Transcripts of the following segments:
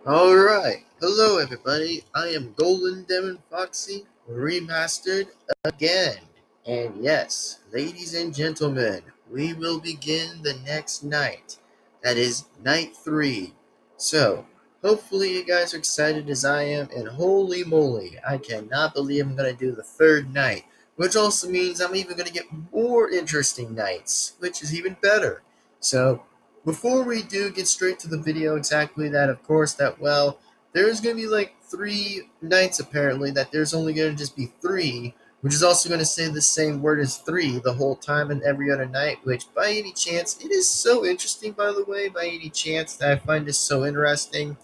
Alright, hello everybody, I am Golden Devin-Foxy, Remastered again. And yes, ladies and gentlemen, we will begin the next night. That is night 3. So, hopefully you guys are excited as I am, and holy moly, I cannot believe I'm going to do the third night. Which also means I'm even going to get more interesting nights, which is even better. So, before we do get straight to the video, exactly that, of course, there's going to be like 3 nights apparently, that there's only going to just be 3, which is also going to say the same word as 3 the whole time and every other night, which by any chance, it is so interesting, by the way, by any chance, that I find this so interesting,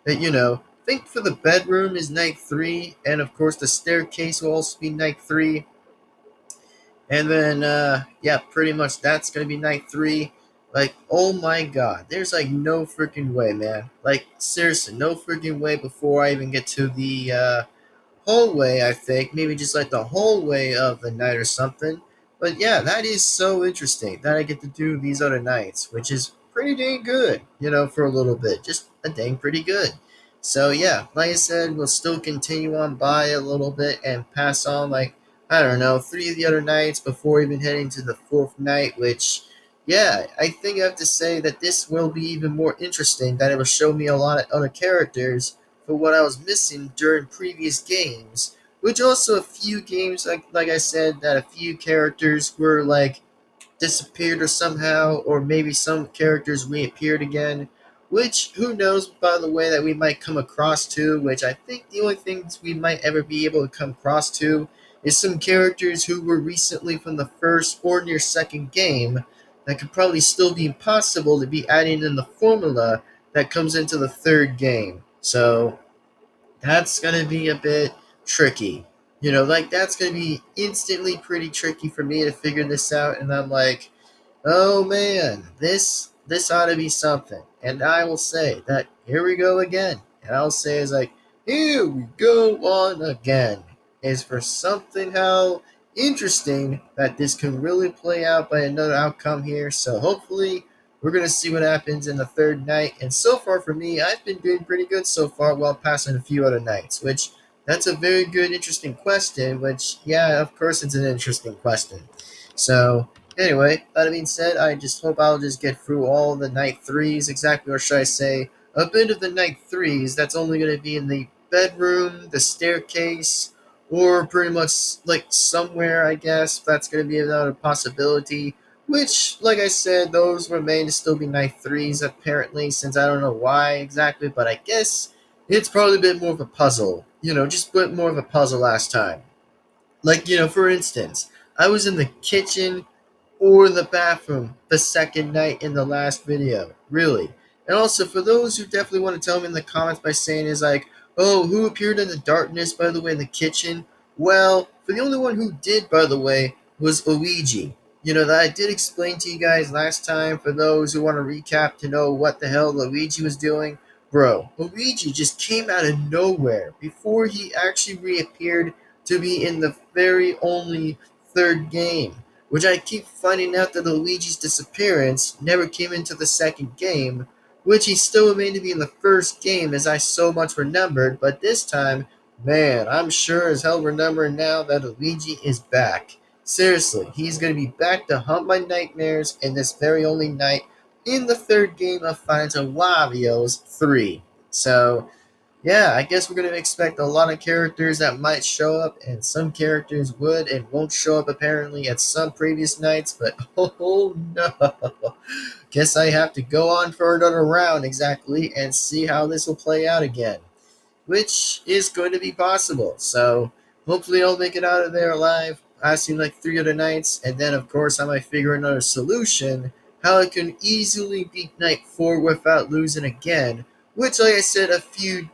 that, think for the bedroom is night 3, and of course the staircase will also be night 3, and then, yeah, pretty much that's gonna be night 3. Like, oh my god, there's like no freaking way, man. Like, seriously, no freaking way before I even get to the, hallway, I think. Maybe just like the hallway of the night or something. But yeah, that is so interesting that I get to do these other nights, which is pretty dang good, for a little bit. Just a dang pretty good. So yeah, like I said, we'll still continue on by a little bit and pass on like, I don't know, 3 of the other nights before even heading to the 4th night, which, yeah, I think I have to say that this will be even more interesting, that it will show me a lot of other characters for what I was missing during previous games. Which also a few games, like I said, that a few characters were like disappeared or somehow, or maybe some characters reappeared again. Which who knows? By the way, that we might come across to. Which I think the only things we might ever be able to come across to is some characters who were recently from the first or near second game that could probably still be impossible to be adding in the formula that comes into the third game. So that's gonna be a bit tricky. Like that's gonna be instantly pretty tricky for me to figure this out, and I'm like, oh man, this ought to be something. And I will say that here we go again. And I'll say is like, here we go on again. Is for something how interesting that this can really play out by another outcome here. So hopefully we're gonna see what happens in the third night. And so far for me, I've been doing pretty good so far while passing a few other nights, which that's a very good, interesting question, which yeah, of course it's an interesting question. So anyway, that being said, I just hope I'll just get through all the night 3s, exactly, or should I say, a bit of the night 3s that's only going to be in the bedroom, the staircase, or pretty much like somewhere, I guess. That's going to be another possibility. Which, like I said, those remain to still be night 3s, apparently, since I don't know why exactly, but I guess it's probably a bit more of a puzzle. Just a bit more of a puzzle last time. Like, for instance, I was in the kitchen or the bathroom the second night in the last video. Really. And also, for those who definitely want to tell me in the comments by saying is like, oh, who appeared in the darkness, by the way, in the kitchen? Well, for the only one who did, by the way, was Luigi. That I did explain to you guys last time, for those who want to recap to know what the hell Luigi was doing. Bro, Luigi just came out of nowhere before he actually reappeared to be in the very only third game, which I keep finding out that Luigi's disappearance never came into the second game, which he still remained to be in the first game as I so much remembered, but this time, man, I'm sure as hell remembering now that Luigi is back. Seriously, he's going to be back to haunt my nightmares in this very only night in the third game of Final Wario's 3. So, yeah, I guess we're going to expect a lot of characters that might show up, and some characters would and won't show up apparently at some previous nights, but oh no. Guess I have to go on for another round exactly and see how this will play out again, which is going to be possible. So hopefully I'll make it out of there alive. I seem like 3 other nights, and then of course I might figure another solution how I can easily beat night 4 without losing again. Which, like I said, a few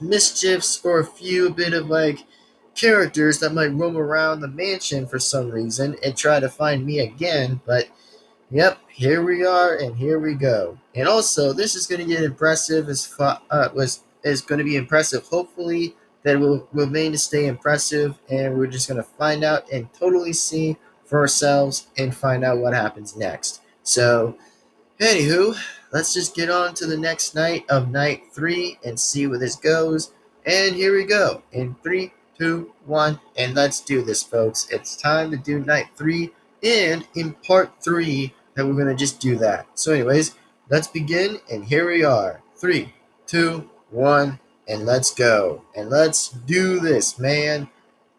mischiefs or a few bit of like characters that might roam around the mansion for some reason and try to find me again. But yep, here we are and here we go. And also, this is going to get impressive was is going to be impressive. Hopefully, that it will remain to stay impressive, and we're just going to find out and totally see for ourselves and find out what happens next. So, anywho, let's just get on to the next night of night 3 and see where this goes. And here we go. In 3, 2, 1, and let's do this, folks. It's time to do night 3, and in part 3, that we're gonna just do that. So, anyways, let's begin, and here we are. 3, 2, 1, and let's go. And let's do this, man.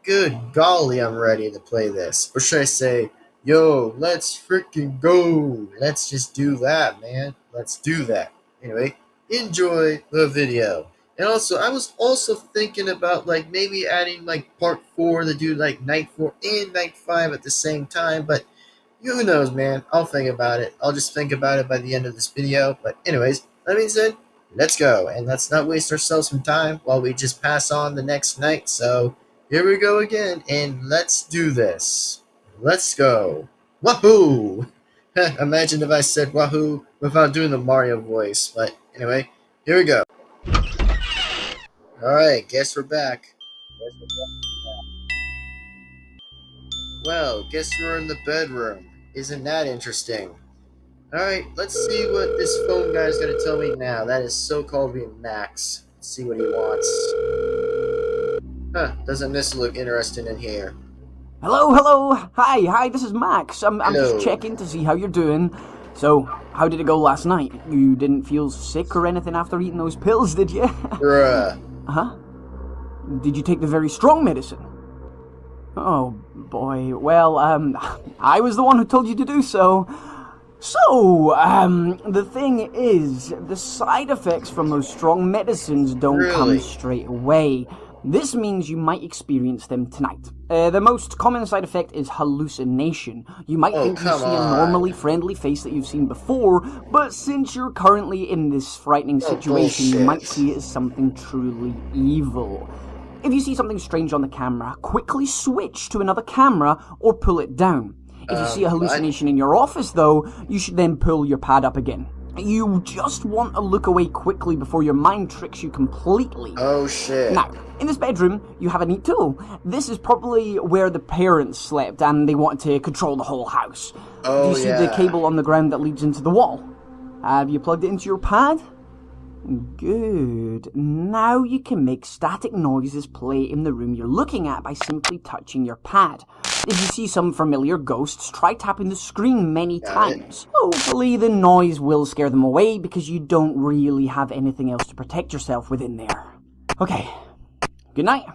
Good golly, I'm ready to play this. Or should I say, yo, let's freaking go. Let's just do that, man. Let's do that. Anyway, enjoy the video. And also, I was also thinking about like maybe adding like part 4 to do like night 4 and night 5 at the same time, but who knows, man. I'll think about it. I'll just think about it by the end of this video. But anyways, that being said, let's go. And let's not waste ourselves some time while we just pass on the next night. So here we go again, and let's do this. Let's go. Wahoo! Imagine if I said wahoo without doing the Mario voice. But anyway, here we go. Alright, guess we're back. Well, guess we're in the bedroom. Isn't that interesting? Alright, let's see what this phone guy is going to tell me now. That is so-called being Max. Let's see what he wants. Huh, doesn't this look interesting in here? Hello. Hi, this is Max. I'm Hello. just checking to see how you're doing. So, how did it go last night? You didn't feel sick or anything after eating those pills, did you? Bruh. Huh? Did you take the very strong medicine? Oh, boy. Well, I was the one who told you to do so. So, the thing is, the side effects from those strong medicines don't come straight away. This means you might experience them tonight. The most common side effect is hallucination. You might think you see a normally friendly face that you've seen before, but since you're currently in this frightening situation, you might see it as something truly evil. If you see something strange on the camera, quickly switch to another camera or pull it down. If you see a hallucination in your office, though, you should then pull your pad up again. You just want to look away quickly before your mind tricks you completely. Oh, shit. Now, in this bedroom, you have a neat tool. This is probably where the parents slept and they wanted to control the whole house. Oh, do you see the cable on the ground that leads into the wall? Have you plugged it into your pad? Good. Now you can make static noises play in the room you're looking at by simply touching your pad. If you see some familiar ghosts, try tapping the screen many times. Hopefully the noise will scare them away because you don't really have anything else to protect yourself within there. Okay. Good night.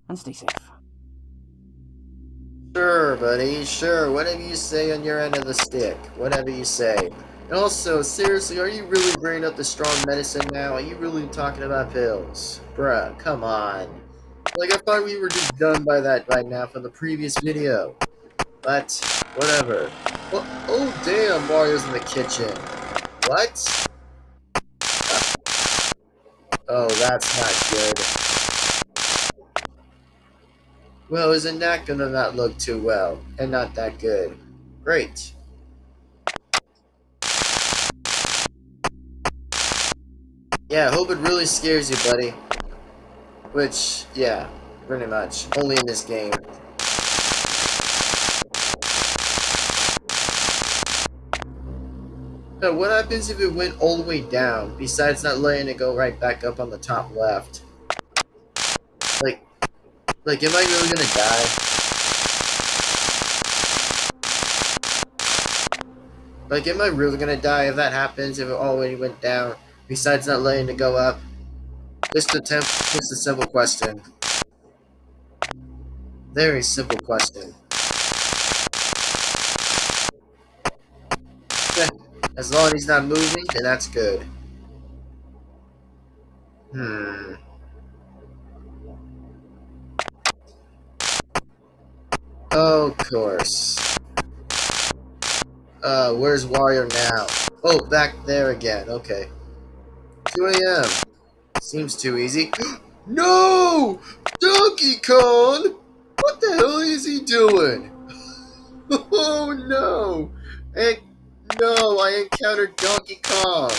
And stay safe. Sure, buddy. Sure. Whatever you say on your end of the stick. Whatever you say. And also, seriously, are you really bringing up the strong medicine now? Are you really talking about pills? Bruh, come on. Like, I thought we were just done by that right now from the previous video. But, whatever. Well, oh, damn, Mario's in the kitchen. What? Oh, that's not good. Well, isn't that gonna not look too well? And not that good. Great. Yeah, I hope it really scares you, buddy. Which, yeah, pretty much. Only in this game. Now, what happens if it went all the way down, besides not letting it go right back up on the top left? Like, am I really gonna die? Like, am I really gonna die if that happens, if it already went down, besides not letting it go up? Just a simple question. Very simple question. As long as he's not moving, then that's good. Of course. Where's Wario now? Oh, back there again. Okay. 2 a.m. Seems too easy. No! Donkey Kong! What the hell is he doing? Oh no! No, I encountered Donkey Kong.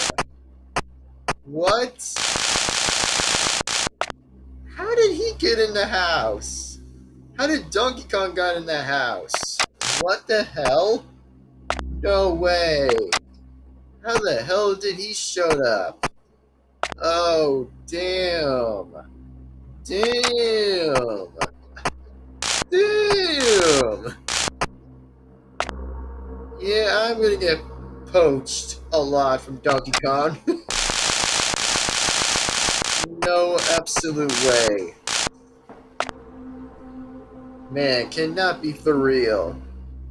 What? How did he get in the house? How did Donkey Kong get in the house? What the hell? No way. How the hell did he show up? Oh, damn. Damn. Damn. Yeah, I'm gonna get poached a lot from Donkey Kong. No absolute way. Man, cannot be for real.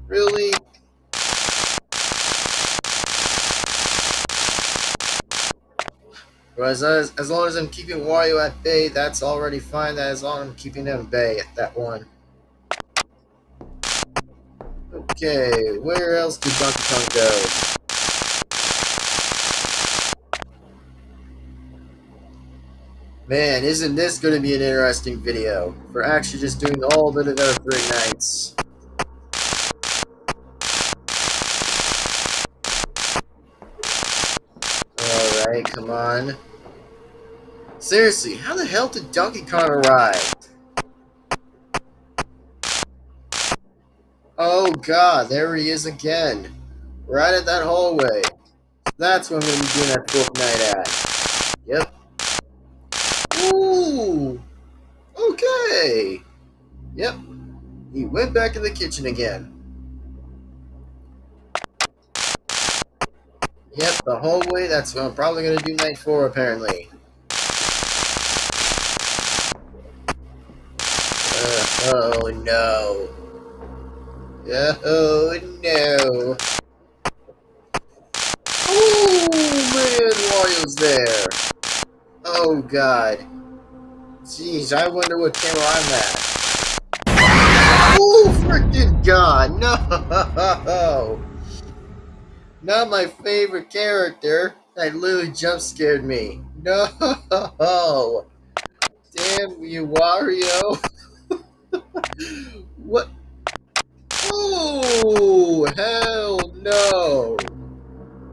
Really? But as long as I'm keeping Wario at bay, that's already fine. That as long as I'm keeping him at bay at that one. Okay, where else did Donkey Kong go? Man, isn't this going to be an interesting video for actually just doing all the other 3 nights. Alright, come on. Seriously, how the hell did Donkey Kong arrive? Oh god, there he is again. Right at that hallway. That's what I'm going to be doing that 4th night at. Yep. Ooh! Okay! Yep. He went back in the kitchen again. Yep, the hallway, that's what I'm probably going to do night 4 apparently. Oh no. Oh no. Oh man, Wario's there. Oh god. Jeez, I wonder what camera I'm at. Oh freaking god, no! Not my favorite character. That literally jump scared me. No! Damn you, Wario. What? Oh, hell no!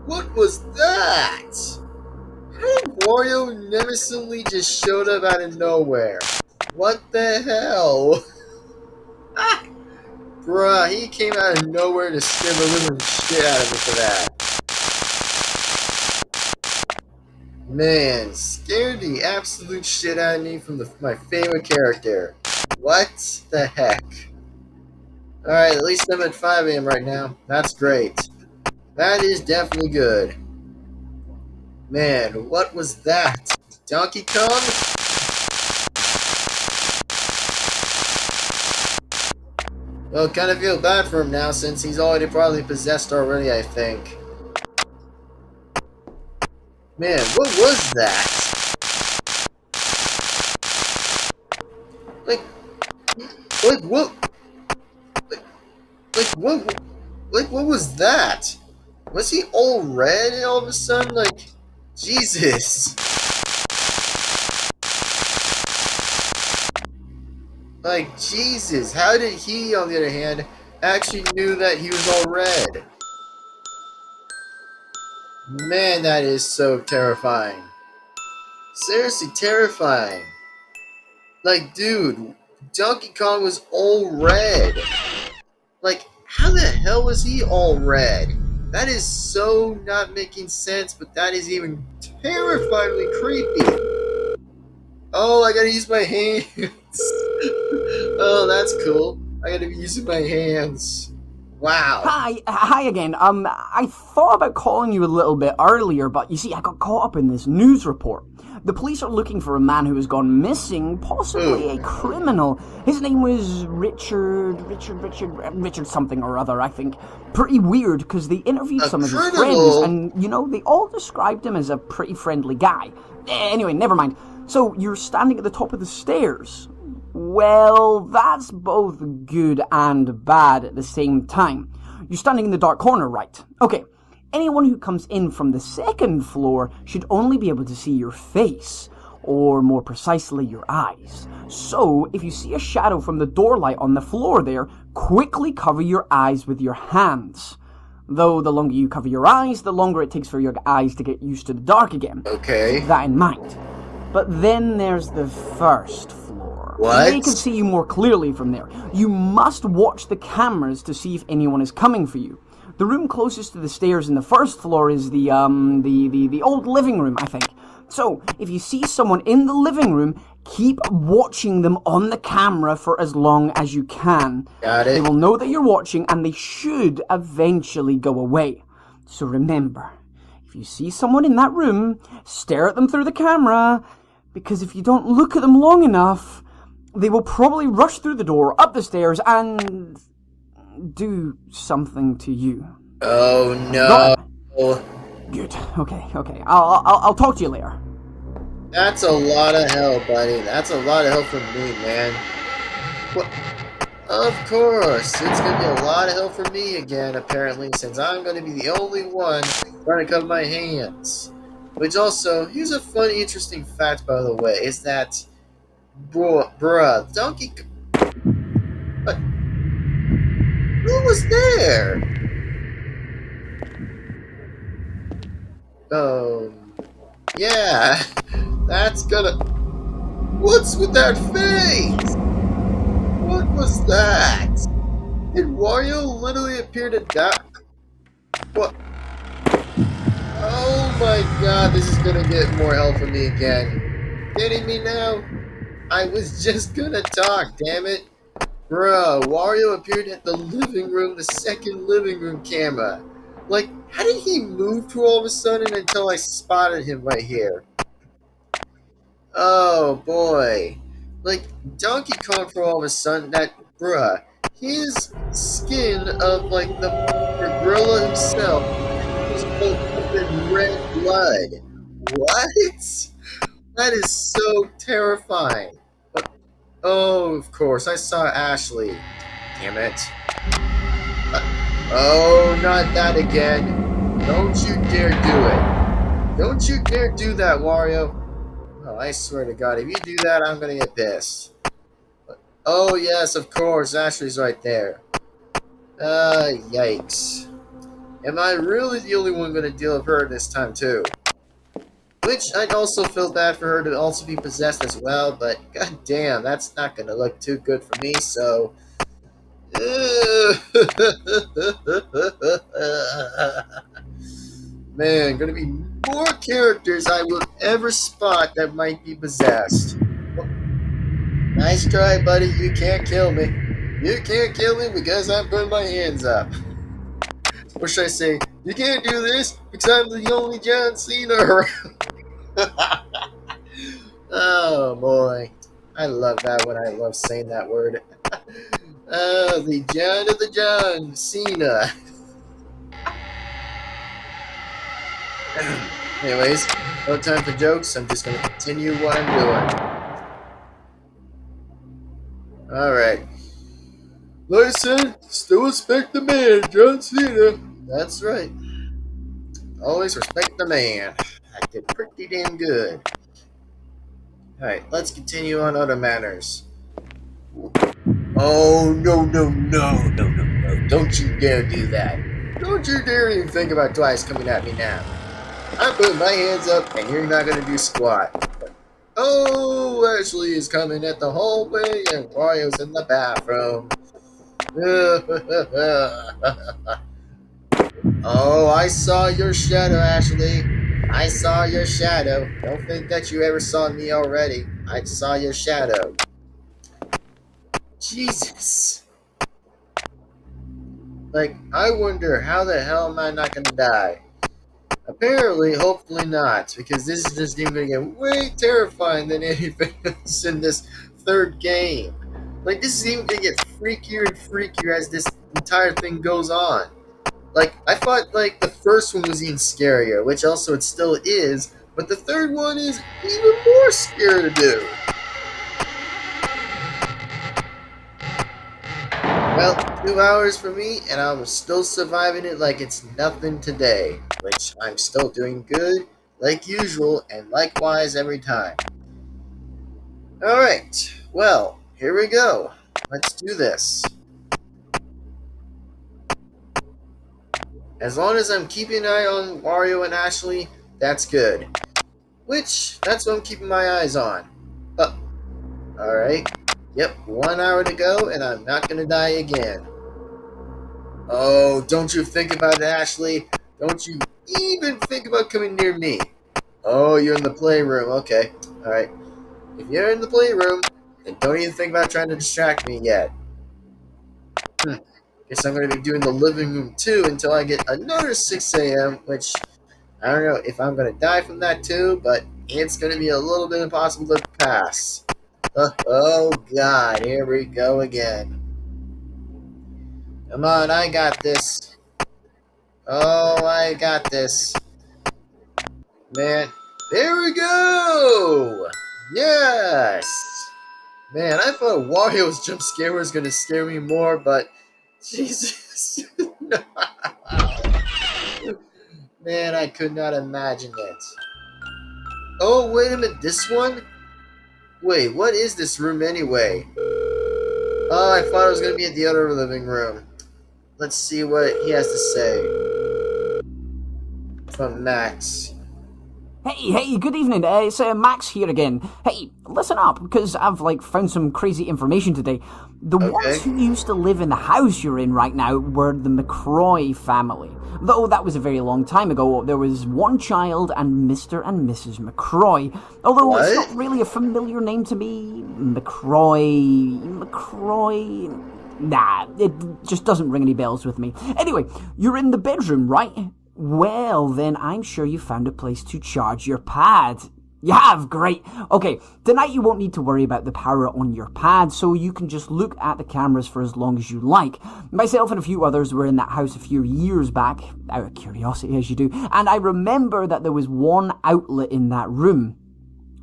What was that? How did Wario never suddenly just showed up out of nowhere? What the hell? Bruh, he came out of nowhere to scare the living shit out of me for that. Man, scared the absolute shit out of me from my favorite character. What the heck? Alright, at least I'm at 5 AM right now. That's great. That is definitely good. Man, what was that? Donkey Kong? Well, kind of feel bad for him now since he's already probably possessed already, I think. Man, what was that? Like what? What was that? Was he all red all of a sudden? Like, Jesus. Like, Jesus, how did he, on the other hand, actually knew that he was all red? Man, that is so terrifying. Seriously terrifying. Like, dude, Donkey Kong was all red. Like, how the hell was he all red? That is so not making sense, but that is even terrifyingly creepy. Oh, I gotta use my hands. Oh, that's cool. I gotta be using my hands. Wow. Hi again. I thought about calling you a little bit earlier, but you see, I got caught up in this news report. The police are looking for a man who has gone missing, possibly a criminal. His name was Richard something or other, I think. Pretty weird, because they interviewed some of his friends, and, you know, they all described him as a pretty friendly guy. Anyway, never mind. So, you're standing at the top of the stairs. Well, that's both good and bad at the same time. You're standing in the dark corner, right? Okay. Anyone who comes in from the 2nd floor should only be able to see your face, or more precisely, your eyes. So, if you see a shadow from the door light on the floor there, quickly cover your eyes with your hands. Though the longer you cover your eyes, the longer it takes for your eyes to get used to the dark again. Okay. Keep that in mind. But then there's the 1st floor. What? They can see you more clearly from there. You must watch the cameras to see if anyone is coming for you. The room closest to the stairs in the first floor is the old living room, I think. So, if you see someone in the living room, keep watching them on the camera for as long as you can. Got They it. will know that you're watching, and they should eventually go away. So remember, if you see someone in that room, stare at them through the camera, because if you don't look at them long enough, they will probably rush through the door, up the stairs, and do something to you. Oh Got no. it? Good. Okay. I'll talk to you later. That's a lot of hell, buddy. That's a lot of hell for me, man. What? Of course, it's gonna be a lot of hell for me again, apparently, since I'm gonna be the only one trying to cover my hands. Which also, here's a funny, interesting fact, by the way, is that, bruh, what? Who was there? Yeah, that's gonna. What's with that face? What was that? Did Wario literally appear to die? What? Oh my god, this is gonna get more hell for me again. Kidding me now? I was just gonna talk, damn it. Bruh, Wario appeared at the living room, the second living room camera. Like, how did he move to all of a sudden until I spotted him right here? Oh boy. Like, Donkey Kong for all of a sudden, bruh, his skin of, like, the gorilla himself was all covered in red blood. What? That is so terrifying. But, oh, of course, I saw Ashley. Damn it. Oh, not that again. Don't you dare do it. Don't you dare do that, Wario. Oh, I swear to God, if you do that, I'm gonna get pissed. Oh, yes, of course, Ashley's right there. Yikes. Am I really the only one gonna deal with her this time, too? Which, I'd also feel bad for her to also be possessed as well, but god damn, that's not gonna look too good for me, so... Man, gonna be more characters I will ever spot that might be possessed. Nice try, buddy. You can't kill me. You can't kill me because I'm putting my hands up. Or should I say, you can't do this because I'm the only John Cena around. Oh boy. I love that one. I love saying that word. The John of the John Cena. Anyways, no time for jokes. I'm just going to continue what I'm doing. Alright. Like I said, still respect the man, John Cena. That's right. Always respect the man. I did pretty damn good. Alright, let's continue on other matters. Oh, no. Don't you dare do that. Don't you dare even think about twice coming at me now. I'm putting my hands up and you're not gonna do squat. Oh, Ashley is coming at the hallway and Wario's in the bathroom. Oh, I saw your shadow, Ashley. I saw your shadow. Don't think that you ever saw me already. I saw your shadow. Jesus. Like, I wonder how the hell am I not gonna die? Apparently, hopefully not, because this is just even gonna get way terrifying than anything else in this third game. Like, this is even gonna get freakier and freakier as this entire thing goes on. Like, I thought, like, the first one was even scarier, which also it still is, but the third one is even more scary to do. Well, 2 hours for me, and I'm still surviving it like it's nothing today, which I'm still doing good, like usual, and likewise every time. Alright, well, here we go. Let's do this. As long as I'm keeping an eye on Wario and Ashley, that's good. Which, that's what I'm keeping my eyes on. Alright. Yep, 1 hour to go, and I'm not gonna die again. Oh, don't you think about it, Ashley. Don't you even think about coming near me. Oh, you're in the playroom. Okay. Alright. If you're in the playroom, then don't even think about trying to distract me yet. Guess I'm going to be doing the living room too until I get another 6 a.m., which I don't know if I'm going to die from that too, but it's going to be a little bit impossible to pass. Oh, God. Here we go again. Come on, I got this. Oh, I got this. Man, there we go! Yes! Man, I thought Wario's jump scare was gonna scare me more, but Jesus. Man, I could not imagine it. Oh, wait a minute, this one? Wait, what is this room anyway? Oh, I thought it was gonna be at the other living room. Let's see what he has to say from Max. Hey, good evening. It's Max here again. Hey, listen up, because I've found some crazy information today. The ones Okay. who used to live in the house you're in right now were the McCroy family. Though that was a very long time ago, there was one child and Mr. and Mrs. McCroy. Although it's What? not really a familiar name to me. McCroy. Nah, it just doesn't ring any bells with me. Anyway, you're in the bedroom, right? Well, then I'm sure you found a place to charge your pad. You have? Great. Okay, tonight you won't need to worry about the power on your pad, so you can just look at the cameras for as long as you like. Myself and a few others were in that house a few years back, out of curiosity as you do, and I remember that there was one outlet in that room.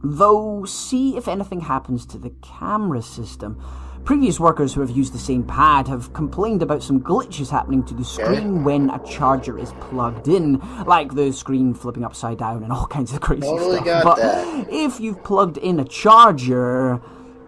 Though, see if anything happens to the camera system. Previous workers who have used the same pad have complained about some glitches happening to the screen when a charger is plugged in, like the screen flipping upside down and all kinds of crazy Totally stuff. got But that. if you've plugged in a charger,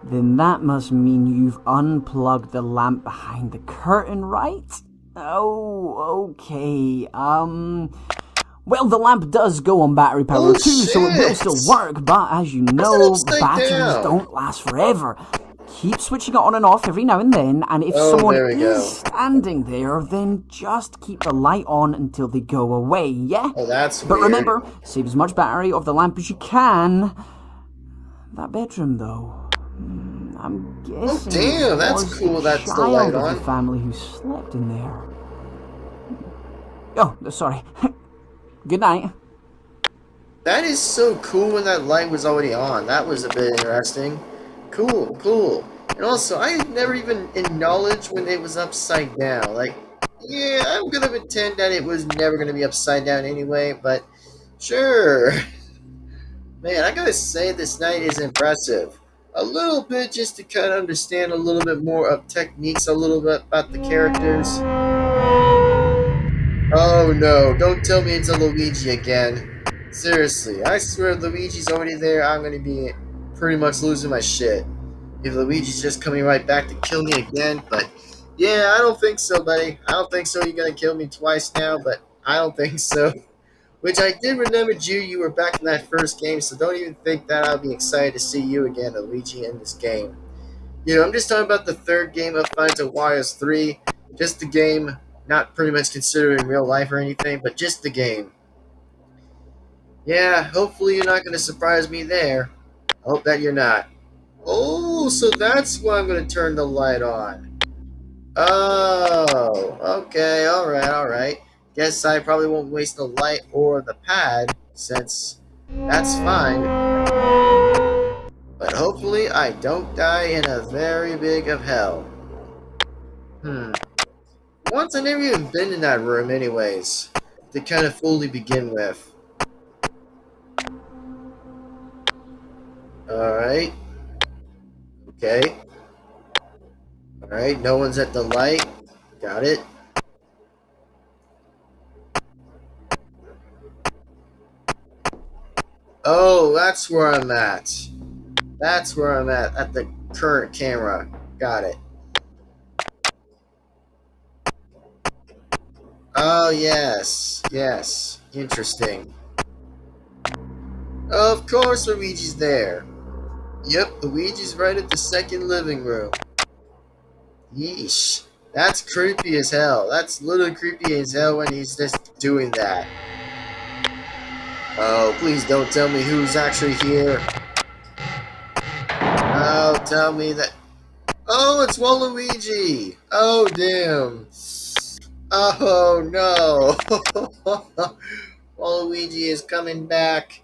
then that must mean you've unplugged the lamp behind the curtain, right? Oh, okay. Well, the lamp does go on battery power Oh, too, so it will shit! still work, but as you How's it know, upside batteries down? don't last forever. Keep switching it on and off every now and then, and if Oh, someone there we is go. standing there, then just keep the light on until they go away, yeah? Oh, that's But weird. remember, save as much battery of the lamp as you can. That bedroom, though. I'm Oh, guessing damn, it that's was cool the that's the light child of the on. family who slept in there. Oh, sorry. Good night. That is so cool when that light was already on. That was a bit interesting. Cool, cool. And also, I never even acknowledged when it was upside down. Like, yeah, I'm gonna pretend that it was never gonna be upside down anyway, but sure. Man, I gotta say, this night is impressive. A little bit just to kind of understand a little bit more of techniques, a little bit about the characters. Oh no, don't tell me it's a Luigi again. Seriously, I swear Luigi's already there, I'm gonna be pretty much losing my shit. If Luigi's just coming right back to kill me again, but yeah, I don't think so, buddy. I don't think so. You're gonna kill me twice now, but I don't think so. Which I did remember you were back in that first game, so don't even think that I'll be excited to see you again, Luigi, in this game. You know, I'm just talking about the third game of Final Warriors 3. Just the game, not pretty much considering real life or anything, but just the game. Yeah, hopefully you're not going to surprise me there. I hope that you're not. Oh, so that's why I'm going to turn the light on. Oh, okay, alright. Guess I probably won't waste the light or the pad, since that's fine. But hopefully I don't die in a very big of hell. Once I never even been in that room anyways, to kind of fully begin with. Alright, okay. Alright, no one's at the light. Got it. Oh, that's where I'm at. That's where I'm at the current camera. Got it. Oh, yes. Interesting. Of course Luigi's there. Yep, Luigi's right at the second living room. Yeesh. That's creepy as hell. That's literally creepy as hell when he's just doing that. Oh, please don't tell me who's actually here. Oh, tell me that. Oh, it's Waluigi. Oh, damn. Oh, no. Waluigi is coming back.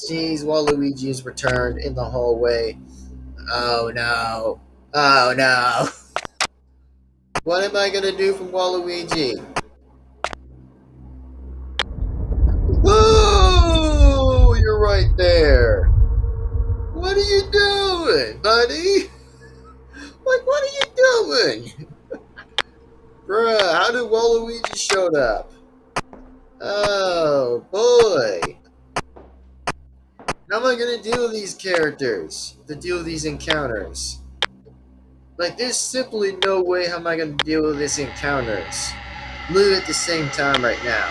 Jeez, Waluigi is returned in the hallway. Oh, no. Oh, no. What am I gonna do from Waluigi? Whoa! You're right there. What are you doing, buddy? Like, what are you doing? Bruh, how did Waluigi show up? Oh, boy. How am I gonna deal with these characters? To deal with these encounters? Like, there's simply no way how am I gonna deal with these encounters. Live at the same time right now.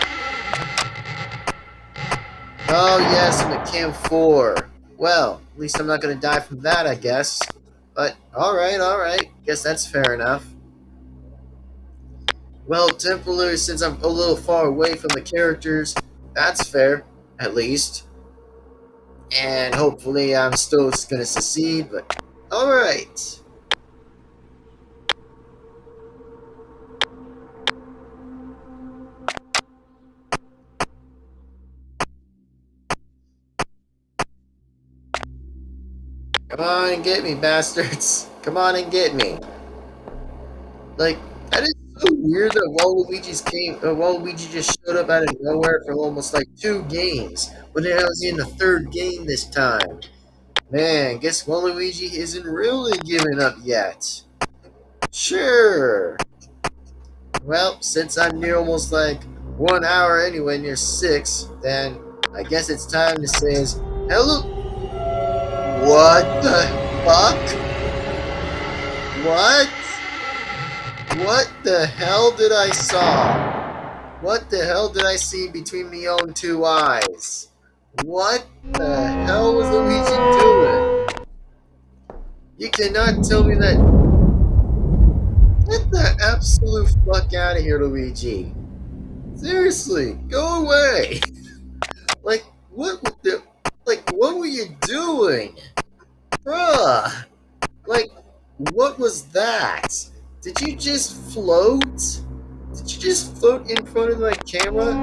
Oh, yes, I'm at Camp 4. Well, at least I'm not gonna die from that, I guess. But, alright. Guess that's fair enough. Well, temporarily, since I'm a little far away from the characters, that's fair, at least. And hopefully I'm still gonna succeed, but alright. Come on and get me, bastards. Come on and get me. Like, that is so weird that Waluigi just showed up out of nowhere for almost like 2 games. But then I was in the 3rd game this time. Man, guess Waluigi isn't really giving up yet. Sure. Well, since I'm near almost like 1 hour anyway, near 6, then I guess it's time to say hello. What the fuck? What? What the hell did I saw? What the hell did I see between my own 2 eyes? What the hell was Luigi doing? You cannot tell me that. Get the absolute fuck out of here, Luigi. Seriously, go away. Like, what were you doing? Bruh. Like, what was that? Did you just float? Did you just float in front of my camera?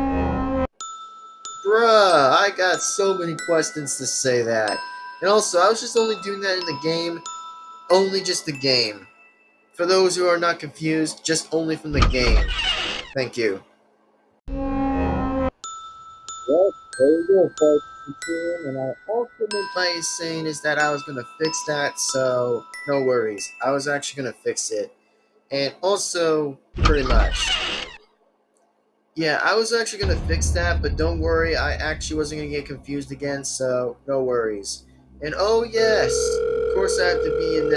Bruh, I got so many questions to say that. And also, I was just only doing that in the game. Only just the game. For those who are not confused, just only from the game. Thank you. Well, there you go, folks. And I also meant by saying is that I was going to fix that, so no worries. I was actually going to fix it. And also, pretty much. Yeah, I was actually going to fix that, but don't worry, I actually wasn't going to get confused again, so no worries. And oh yes, of course I have to be in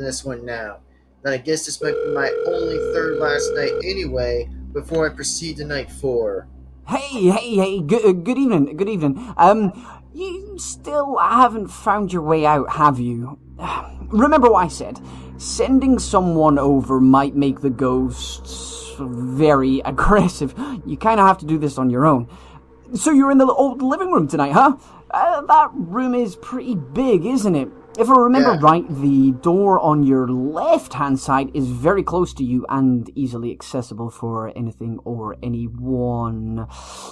this one now. Then I guess this might be my only 3rd last night anyway, before I proceed to night 4. Hey, good evening. You still haven't found your way out, have you? Remember what I said. Sending someone over might make the ghosts very aggressive. You kind of have to do this on your own. So you're in the old living room tonight, huh? That room is pretty big, isn't it? If I remember right, the door on your left-hand side is very close to you and easily accessible for anything or anyone.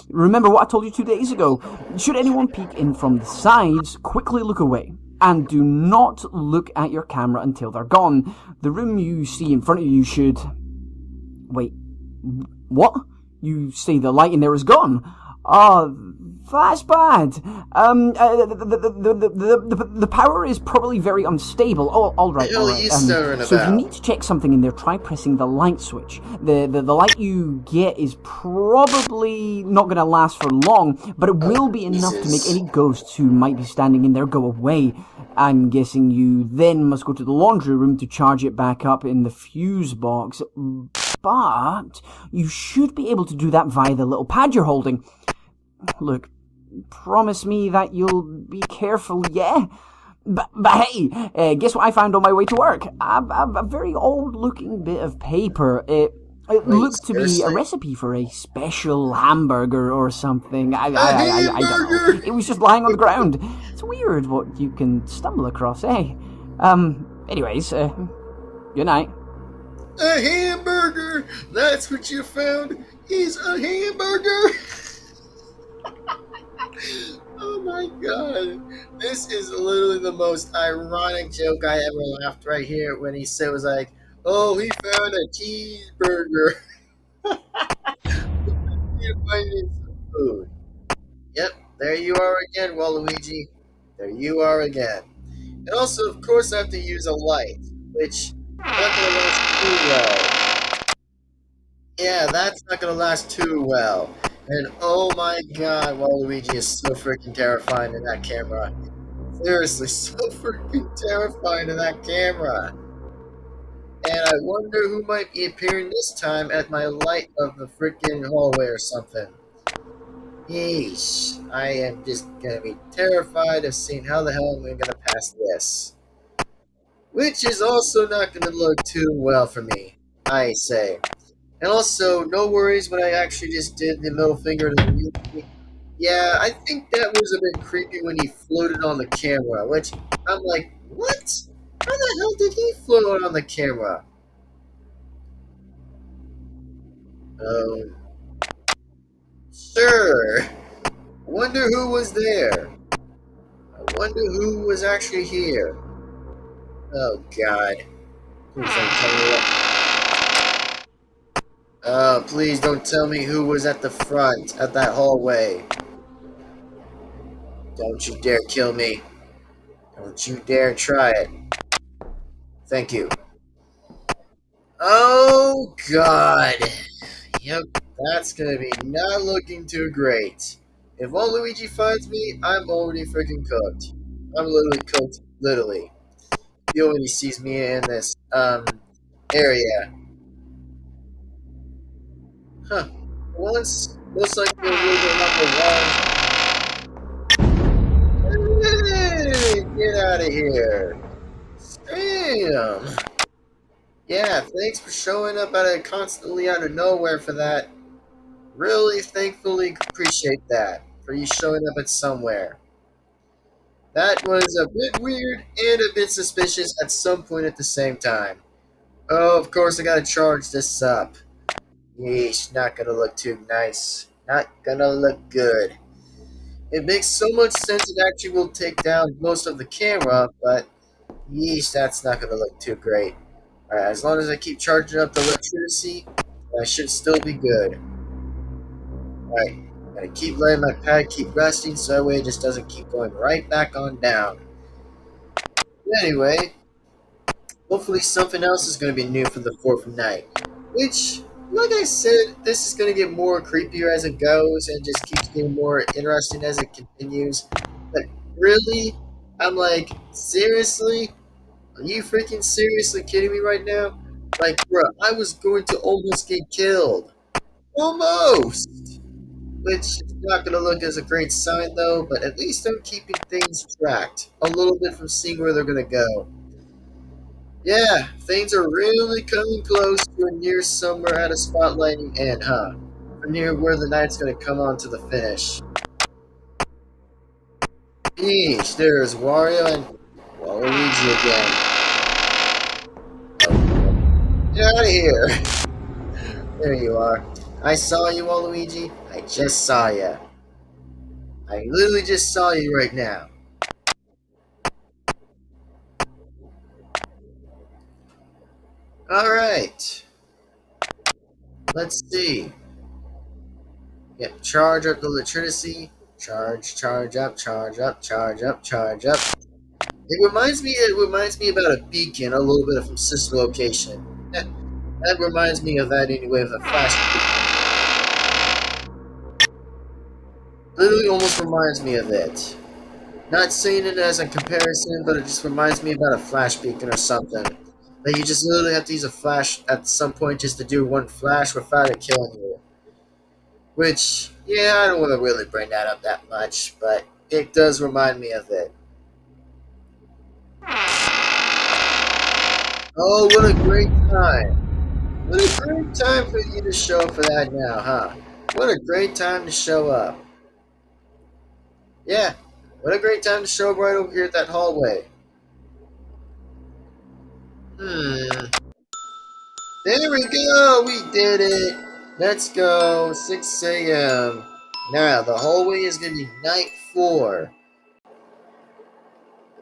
Remember what I told you 2 days ago. Should anyone peek in from the sides, quickly look away. And do not look at your camera until they're gone. The room you see in front of you should... Wait, what? You say the light in there is gone? Oh, that's bad. The power is probably very unstable. Oh, all right. So if you need to check something in there, try pressing the light switch. The light you get is probably not going to last for long, but it will be enough to make any ghosts who might be standing in there go away. I'm guessing you then must go to the laundry room to charge it back up in the fuse box. But you should be able to do that via the little pad you're holding. Look, promise me that you'll be careful, yeah? But hey, guess what I found on my way to work? A very old-looking bit of paper. It Wait, looked to be a seriously? recipe for a special hamburger or something. A I don't know. hamburger! It was just lying on the ground. It's weird what you can stumble across, eh? Anyways, good night. A hamburger! That's what you found? Is a hamburger? Oh my god. This is literally the most ironic joke I ever laughed right here when he said was like, oh, he found a cheeseburger. He's finding some food. Yep, there you are again, Waluigi. There you are again. And also, of course, I have to use a light, which not gonna last too well. Yeah, that's not gonna last too well. And oh my god, Waluigi is so freaking terrifying in that camera. Seriously, so freaking terrifying in that camera. And I wonder who might be appearing this time at my light of the freaking hallway or something. Yeesh, I am just gonna be terrified of seeing how the hell am I gonna pass this. Which is also not gonna look too well for me, I say. And also, no worries when I actually just did the middle finger to the mute. Yeah, I think that was a bit creepy when he floated on the camera, which I'm like, what? How the hell did he float on the camera? Um, sure. Wonder who was there. I wonder who was actually here. Oh God. Please don't tell me what. Please don't tell me who was at the front, at that hallway. Don't you dare kill me. Don't you dare try it. Thank you. Oh God. Yep, that's gonna be not looking too great. If Waluigi finds me, I'm already freaking cooked. I'm literally cooked, literally. He already sees me in this area. Huh. Once, looks like we're moving along the wall. Hey, get out of here. Damn. Yeah, thanks for showing up constantly out of nowhere for that. Really, thankfully appreciate that. For you showing up at somewhere. That was a bit weird and a bit suspicious at some point at the same time. Oh, of course I gotta charge this up. Yeesh, not gonna look too nice. Not gonna look good. It makes so much sense it actually will take down most of the camera, but yeesh, that's not gonna look too great. Alright, as long as I keep charging up the electricity, I should still be good. Alright, gotta keep letting my pad keep resting so that way it just doesn't keep going right back on down. Anyway, hopefully something else is going to be new for the fourth night. Which, like I said, this is going to get more creepier as it goes and just keeps getting more interesting as it continues. But really, I'm like, seriously? Are you freaking seriously kidding me right now? Like, bruh, I was going to almost get killed. Almost! Which is not going to look as a great sign though, but at least I'm keeping things tracked a little bit from seeing where they're going to go. Yeah, things are really coming close to a near somewhere at a spotlighting end, huh? Or near where the night's gonna come on to the finish. Yeesh, there's Wario and Waluigi again. Get out of here! There you are. I saw you, Waluigi. I just saw you. I literally just saw you right now. Alright. Let's see. Yep, charge up the electricity. Charge up, charge up, charge up, charge up. It reminds me about a beacon, a little bit from sister location. That reminds me of that anyway, with a flash. Literally almost reminds me of it. Not saying it as a comparison, but it just reminds me about a flash beacon or something. That you just literally have to use a flash at some point just to do one flash without it killing you. Which, yeah, I don't want to really bring that up that much, but it does remind me of it. Oh, what a great time. What a great time for you to show up for that now, huh? What a great time to show up. Yeah, what a great time to show up right over here at that hallway. Hmm. There we go. We did it. Let's go. 6 a.m. Now, the hallway is going to be night 4.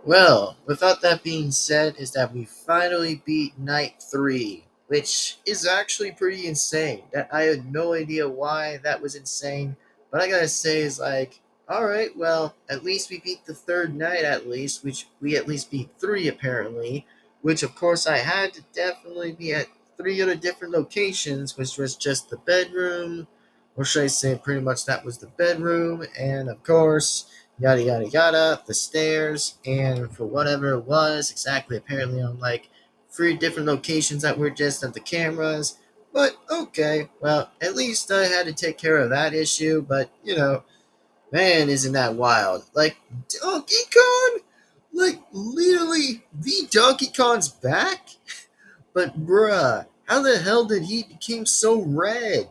Well, without that being said, is that we finally beat night 3, which is actually pretty insane. That I had no idea why that was insane, but I gotta say is like, all right, well, at least we beat the third night at least, which we at least beat 3 apparently, which of course I had to definitely be at 3 other different locations, which was just the bedroom, or should I say pretty much that was the bedroom, and of course yada yada yada, the stairs, and for whatever it was, exactly apparently on like 3 different locations that were just at the cameras. But okay, well, at least I had to take care of that issue, but man, isn't that wild? Like, Donkey Kong? Like, literally, the Donkey Kong's back? But bruh, how the hell did he become so red?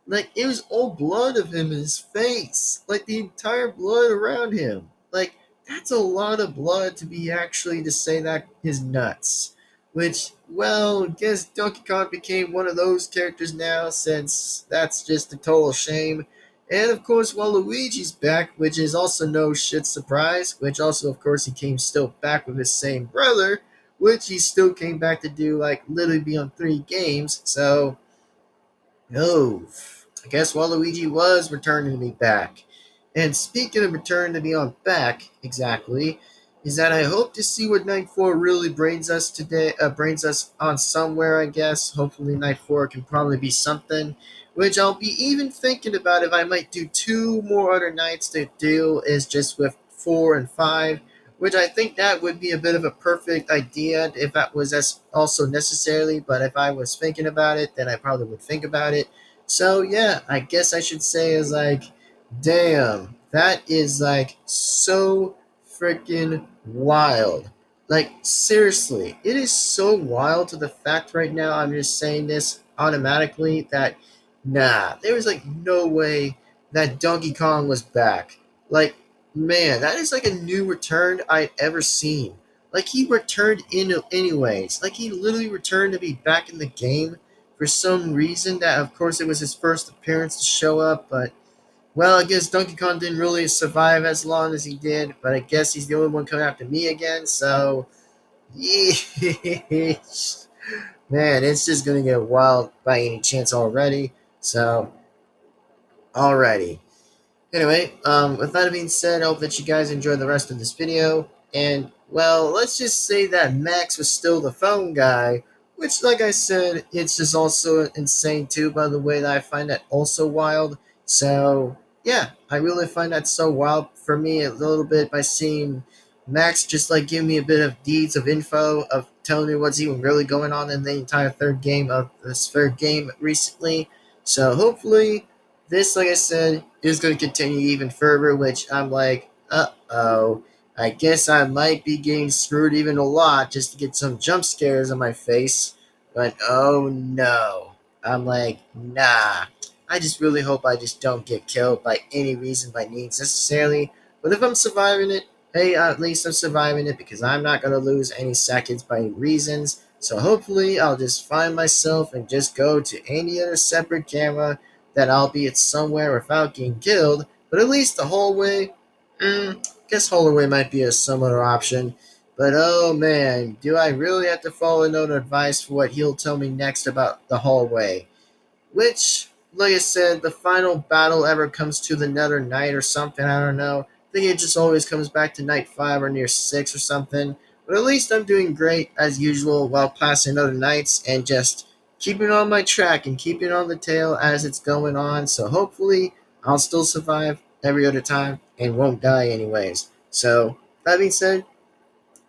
Like it was all blood of him in his face. Like the entire blood around him. Like that's a lot of blood to be actually to say that his nuts. Which, well, I guess Donkey Kong became one of those characters now since that's just a total shame. And of course, Waluigi's back, which is also no shit surprise, which also, of course, he came still back with his same brother, which he still came back to do like literally be on 3 games. So, no, I guess Waluigi was returning to me back. And speaking of returning to be on back, exactly, is that I hope to see what Night 4 really brings us today. Brings us on somewhere, I guess. Hopefully, Night 4 can probably be something. Which I'll be even thinking about if I might do 2 more other nights to deal is just with 4 and 5, which I think that would be a bit of a perfect idea if that was as also necessarily. But if I was thinking about it, then I probably would think about it. So yeah, I guess I should say is like, damn, that is like so freaking wild. Like seriously, it is so wild to the fact right now. I'm just saying this automatically that nah, there was like no way that Donkey Kong was back. Like man, that is like a new return I'd ever seen. Like he returned in anyways. Like he literally returned to be back in the game for some reason. That of course it was his first appearance to show up, but well, I guess Donkey Kong didn't really survive as long as he did. But I guess he's the only one coming after me again. So, yeesh. Man, it's just gonna get wild by any chance already. So, alrighty. Anyway, with that being said, I hope that you guys enjoy the rest of this video. And, well, let's just say that Max was still the phone guy, which, like I said, it's just also insane too, by the way, that I find that also wild. So, yeah, I really find that so wild for me a little bit by seeing Max just like give me a bit of deeds of info of telling me what's even really going on in the entire third game of this third game recently. So hopefully this, like I said, is going to continue even further, which I'm like, uh-oh. I guess I might be getting screwed even a lot just to get some jump scares on my face. But oh no. I'm like, nah. I just really hope I just don't get killed by any reason by needs necessarily. But if I'm surviving it, hey, at least I'm surviving it because I'm not going to lose any seconds by any reasons. So hopefully I'll just find myself and just go to any other separate camera that I'll be at somewhere without getting killed, but at least the hallway, guess hallway might be a similar option. But oh man, do I really have to follow no advice for what he'll tell me next about the hallway? Which, like I said, the final battle ever comes to the Nether Night or something, I don't know. I think it just always comes back to night 5 or near 6 or something. But at least I'm doing great as usual while passing other nights and just keeping on my track and keeping on the tail as it's going on. So hopefully I'll still survive every other time and won't die anyways. So that being said,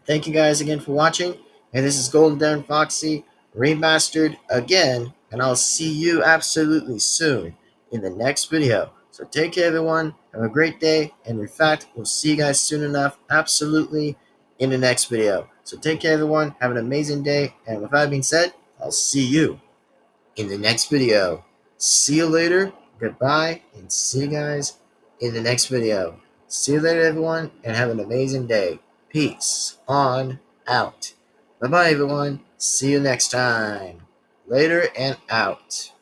thank you guys again for watching. And this is Golden Devin-Foxy Remastered again. And I'll see you absolutely soon in the next video. So take care, everyone. Have a great day. And in fact, we'll see you guys soon enough, absolutely, in the next video. So take care, everyone. Have an amazing day. And with that being said, I'll see you in the next video. See you later. Goodbye. And see you guys in the next video. See you later, everyone. And have an amazing day. Peace on out. Bye bye, everyone. See you next time. Later and out.